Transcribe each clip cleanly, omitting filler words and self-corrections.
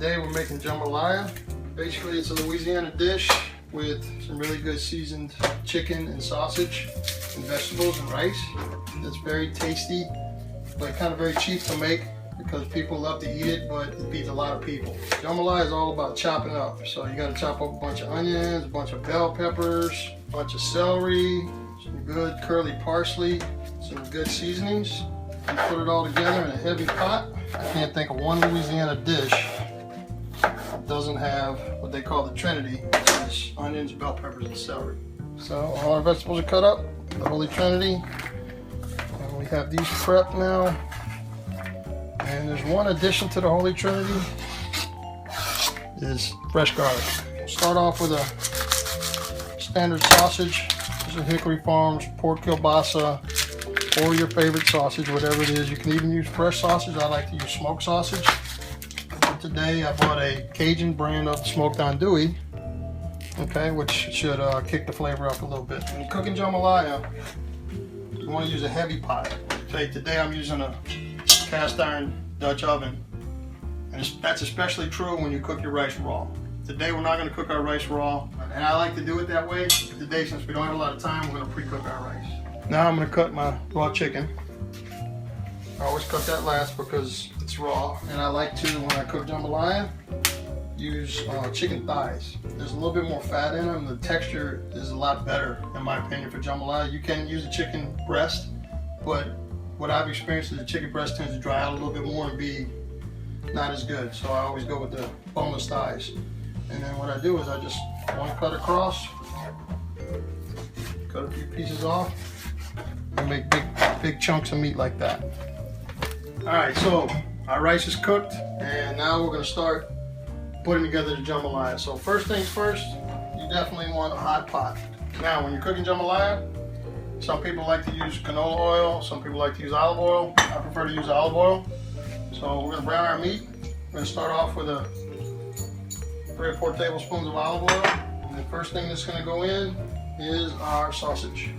Today we're making jambalaya. Basically it's a Louisiana dish with some really good seasoned chicken and sausage and vegetables and rice. It's very tasty, but kind of very cheap to make because people love to eat it, but it feeds a lot of people. Jambalaya is all about chopping up. So you gotta chop up a bunch of onions, a bunch of bell peppers, a bunch of celery, some good curly parsley, some good seasonings. You put it all together in a heavy pot. I can't think of one Louisiana dish that doesn't have what they call the Trinity, which is onions, bell peppers, and celery. So all our vegetables are cut up, the Holy Trinity. And we have these prepped now. And there's one addition to the Holy Trinity, is fresh garlic. We'll start off with a standard sausage. This is Hickory Farms pork kielbasa, or your favorite sausage, whatever it is. You can even use fresh sausage. I like to use smoked sausage. But today I bought a Cajun brand of smoked andouille, okay, which should kick the flavor up a little bit. When you're cooking jambalaya, you want to use a heavy pot. Okay, today I'm using a cast iron Dutch oven, and that's especially true when you cook your rice raw. Today we're not going to cook our rice raw, and I like to do it that way. Today, since we don't have a lot of time, we're going to pre-cook our rice. Now I'm going to cut my raw chicken. I always cut that last because it's raw, and I like to, when I cook jambalaya, use chicken thighs. There's a little bit more fat in them. The texture is a lot better, in my opinion, for jambalaya. You can use a chicken breast, but what I've experienced is the chicken breast tends to dry out a little bit more and be not as good. So I always go with the boneless thighs. And then what I do is I just one cut across, cut a few pieces off, and make big chunks of meat like that. All right, so our rice is cooked, and now we're gonna start putting together the jambalaya. So first things first, you definitely want a hot pot. Now, when you're cooking jambalaya, some people like to use canola oil, some people like to use olive oil. I prefer to use olive oil. So we're gonna brown our meat. We're gonna start off with 3 or 4 tablespoons of olive oil. And the first thing that's gonna go in is our sausage.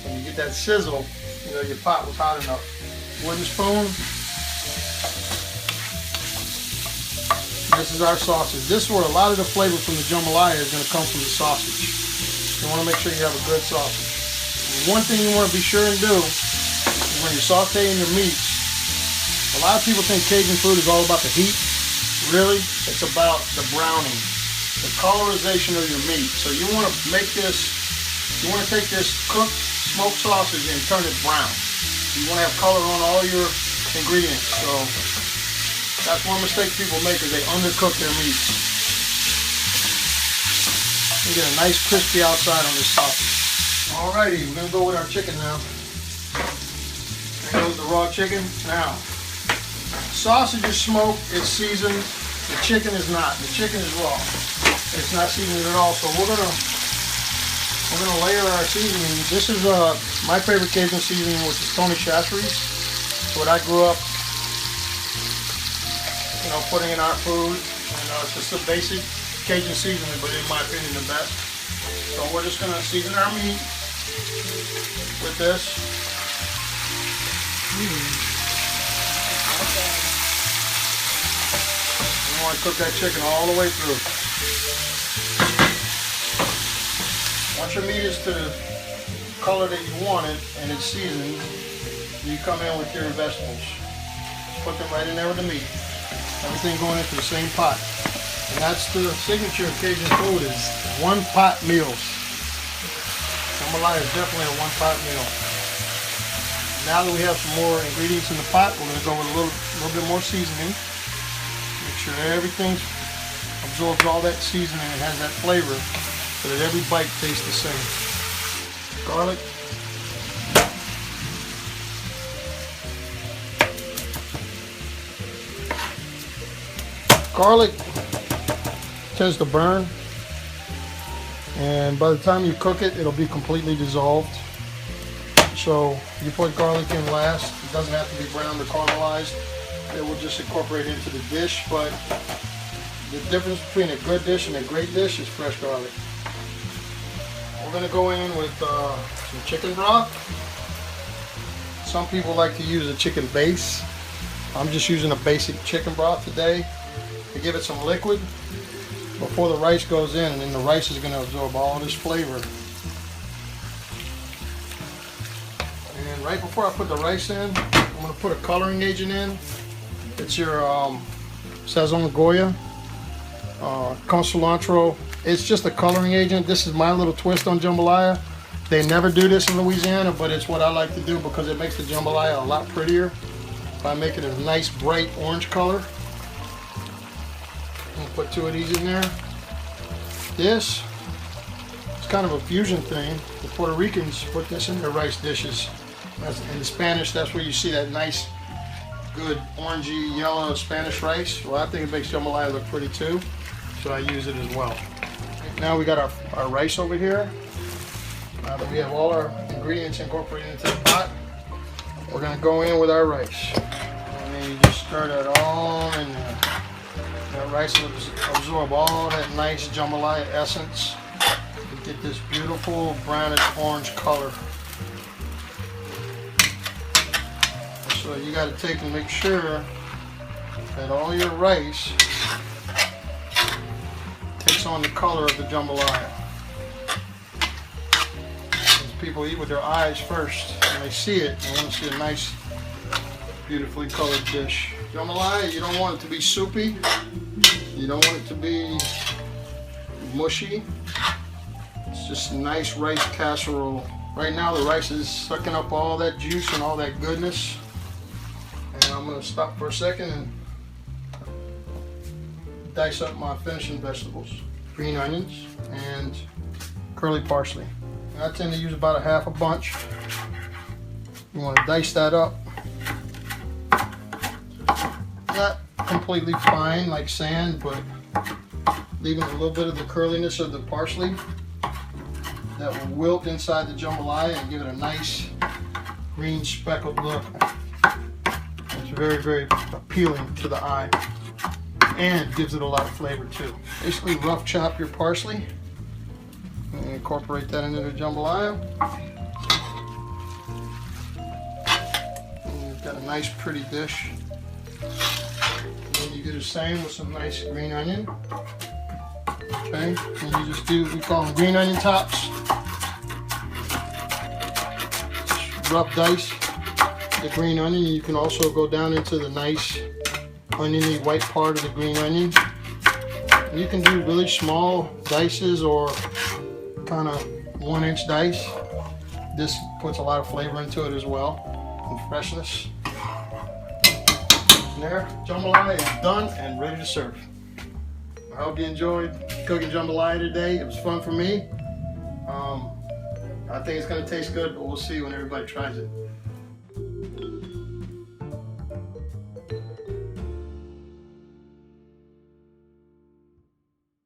When you get that sizzle, you know your pot was hot enough. Wooden spoon. This is our sausage. This is where a lot of the flavor from the jambalaya is gonna come from the sausage. You want to make sure you have a good sausage. And one thing you want to be sure and do is when you're sauteing your meats, a lot of people think Cajun food is all about the heat. Really, it's about the browning, the colorization of your meat. So you want to make this, you want to take this cooked smoked sausage and turn it brown. You want to have color on all your ingredients. So that's one mistake people make, is they undercook their meats. You get a nice crispy outside on this sausage. Alrighty, we're gonna go with our chicken now. There goes the raw chicken. Now, sausage is smoked, it's seasoned. The chicken is not. The chicken is raw. It's not seasoned at all. So we're gonna layer our seasoning. This is my favorite Cajun seasoning, which is Tony Chachere's. It's what I grew up, you know, putting in our food. And it's just a basic Cajun seasoning, but in my opinion the best. So we're just gonna season our meat with this. We want to cook that chicken all the way through. Once your meat is to the color that you want it and it's seasoned, you come in with your vegetables. Put them right in there with the meat. Everything going into the same pot. And that's the signature of Cajun food, is one-pot meals. Jambalaya is definitely a one-pot meal. Now that we have some more ingredients in the pot, we're going to go with a little bit more seasoning. Make sure everything absorbs all that seasoning and has that flavor, so that every bite tastes the same. Garlic. Garlic tends to burn, and by the time you cook it, it'll be completely dissolved. So you put garlic in last. It doesn't have to be browned or caramelized. It will just incorporate into the dish, but the difference between a good dish and a great dish is fresh garlic. We're going to go in with some chicken broth. Some people like to use a chicken base. I'm just using a basic chicken broth today to give it some liquid before the rice goes in, and then the rice is going to absorb all this flavor. And right before I put the rice in, I'm going to put a coloring agent in. It's your Sazon Goya, con cilantro. It's just a coloring agent. This is my little twist on jambalaya. They never do this in Louisiana, but it's what I like to do because it makes the jambalaya a lot prettier by making it a nice bright orange color. I'm gonna put 2 of these in there. This is kind of a fusion thing. The Puerto Ricans put this in their rice dishes. In Spanish, that's where you see that nice, good orangey yellow Spanish rice. Well, I think it makes jambalaya look pretty too, so I use it as well. Now we got our rice over here. Now that we have all our ingredients incorporated into the pot, we're gonna go in with our rice. And then you just stir that all in there. That rice will absorb all that nice jambalaya essence. You get this beautiful brownish orange color. So you got to take and make sure that all your rice takes on the color of the jambalaya. As people eat with their eyes first, when they see it, they want to see a nice, beautifully colored dish. Jambalaya, you don't want it to be soupy. You don't want it to be mushy. It's just a nice rice casserole. Right now the rice is sucking up all that juice and all that goodness. And I'm going to stop for a second and dice up my finishing vegetables. Green onions and curly parsley. And I tend to use about a half a bunch. You want to dice that up. Not completely fine like sand, but leaving a little bit of the curliness of the parsley that will wilt inside the jambalaya and give it a nice green speckled look. It's very, very appealing to the eye and gives it a lot of flavor too. Basically rough chop your parsley and incorporate that into the jambalaya. And you've got a nice pretty dish. And you do the same with some nice green onion. Okay, and you just do, we call them green onion tops. Just rough dice the green onion. You can also go down into the nice oniony white part of the green onion. And you can do really small dices or kind of 1-inch dice. This puts a lot of flavor into it as well and freshness. And there, jambalaya is done and ready to serve. I hope you enjoyed cooking jambalaya today. It was fun for me. I think it's going to taste good, but we'll see when everybody tries it.